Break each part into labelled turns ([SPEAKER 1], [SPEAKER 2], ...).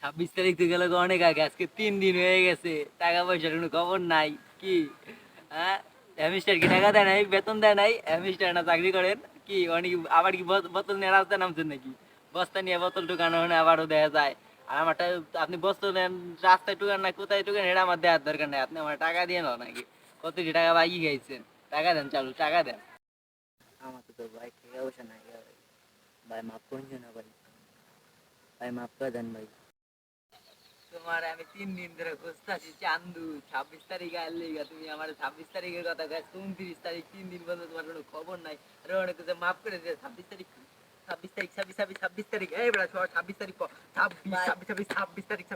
[SPEAKER 1] 26 তারিখ তো গেল অনেক আগে, আজকে 3 দিন হয়ে গেছে, টাকা পয়সার কোনো খবর নাই। কি হ্যাঁ, হেমিস্টার কি টাকা দেয় নাই, বেতন দেয় নাই? হেমিস্টার না চাকরি করেন কি? অনেক আবার কি বোতল নিয়ে রাস্তায় নামছেন নাকি? বস্তা নিয়ে বোতল টুকানো হয় না, আবারও দেয়া যায়। আর আমারটা আপনি বস্তু নেন, রাস্তায় টুকান না কোথায় টুকান, এটা আমার দেওয়ার দরকার নেই। আপনি আমার টাকা দিয়ে নাও নাকি? কত কি টাকা বাইকি খাইছেন? টাকা দেন, চালু টাকা দেন।
[SPEAKER 2] আমার তো ভাই ঠিক অবস্থা নাই ভাই, মাফ করুন না ভাই, ভাই মাফ করে দেন ভাই।
[SPEAKER 1] তোমার আমি 3 দিন ধরে খুঁজতেছি চান্দু, 26 তারিখে আসলে তুমি আমার 26 তারিখের কথা গাছ, 29 তারিখ, 3 দিন পর্যন্ত তোমার কোনো খবর নাই। আরে অনেক কিছু মাফ করে দিয়ে 26 তারিখ, 26 তারিখ, 26 তারিখ, এই বেড়া 26 তারিখ, 26 তারিখ, 26 তারিখ,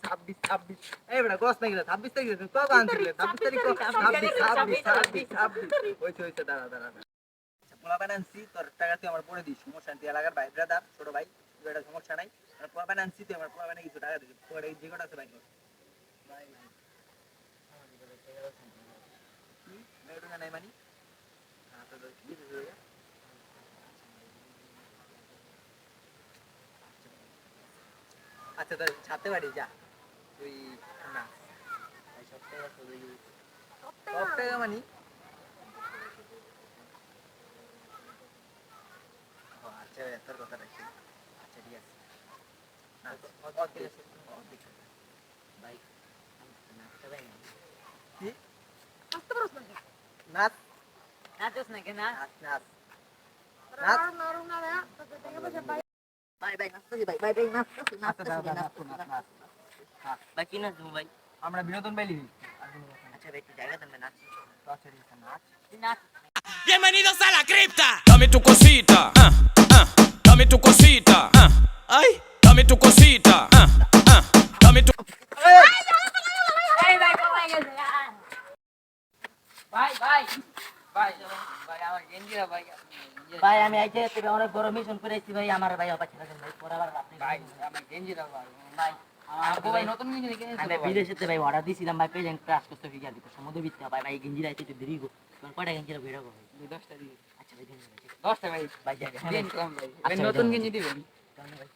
[SPEAKER 1] 26 এই বেড়া গছ নাকি 26 তারিখ কবে আনছিলে? 26 তারিখ, 26 হয়েছে দাঁড়া দাঁড়া। পোলা বানানছি, তোর টাকা তুই আমার পরে দিস, সমস্যা তুই এলাকার ভাই ব্রাদার ছোট ভাই, এটা সমস্যা নাই। পোলা বানানছি, তুই আমার পোলা বানাই কিছু টাকা দিবি, পরে যে কটা আছে ভাই নাই মানি। আচ্ছা তোর ছাড়তে পারি যা, তুই না সব টাকা মানি। আচ্ছা তোর কথা রাখছি। আচ্ছা ঠিক আছে, ভাই কি নাচ
[SPEAKER 2] নাচস না কেন?
[SPEAKER 1] নাচ নাচ
[SPEAKER 2] ভাই ভাই নাচতেছি, ভাই ভাই ভাই নাচতেছি, ভাই কি নাচবো ভাই?
[SPEAKER 1] আমরা বিনোদন পাইলি।
[SPEAKER 2] আচ্ছা ভাই একটু জায়গা দেন ভাই, নাচ
[SPEAKER 1] নাচ
[SPEAKER 2] নাচ।
[SPEAKER 3] Bienvenidos a la cripta. Dame tu cosita, dame tu cosita, ay, dame tu cosita, dame tu.
[SPEAKER 2] এই ভাই কমাই গেছে।
[SPEAKER 1] ভাই ভাই ভাই ভাই আমার গেঞ্জিরা ভাই
[SPEAKER 2] ভাই আমি আইতে তুমি অনেক বড় মিশন করেছি ভাই, আমার ভাই অবাক ছিল ভাই, পরাবার আপনি
[SPEAKER 1] ভাই আমার গেঞ্জিরা ভাই
[SPEAKER 2] ভাই
[SPEAKER 1] আপু ভাই নতুন গেঞ্জি কিনেছো
[SPEAKER 2] আমি বিদেশেতে ভাই অর্ডার দিছিলাম ভাই, পেজেন্ট ক্রাশ করতে ফিরে দিতে সমুদ্র ভিত্তি ভাই, ভাই গেঞ্জি রাইতে একটু দেরি গো, তোমার কয়টা গেঞ্জি বের হবে ভাই?
[SPEAKER 1] 10টা দিয়ে।
[SPEAKER 2] আচ্ছা ভাই
[SPEAKER 1] 10টা ভাই
[SPEAKER 2] ভাই যাবে
[SPEAKER 1] দিন কম ভাই।
[SPEAKER 2] আচ্ছা,
[SPEAKER 1] নতুন
[SPEAKER 2] ভাই,
[SPEAKER 1] গেঞ্জি দিবেন।
[SPEAKER 2] ভাই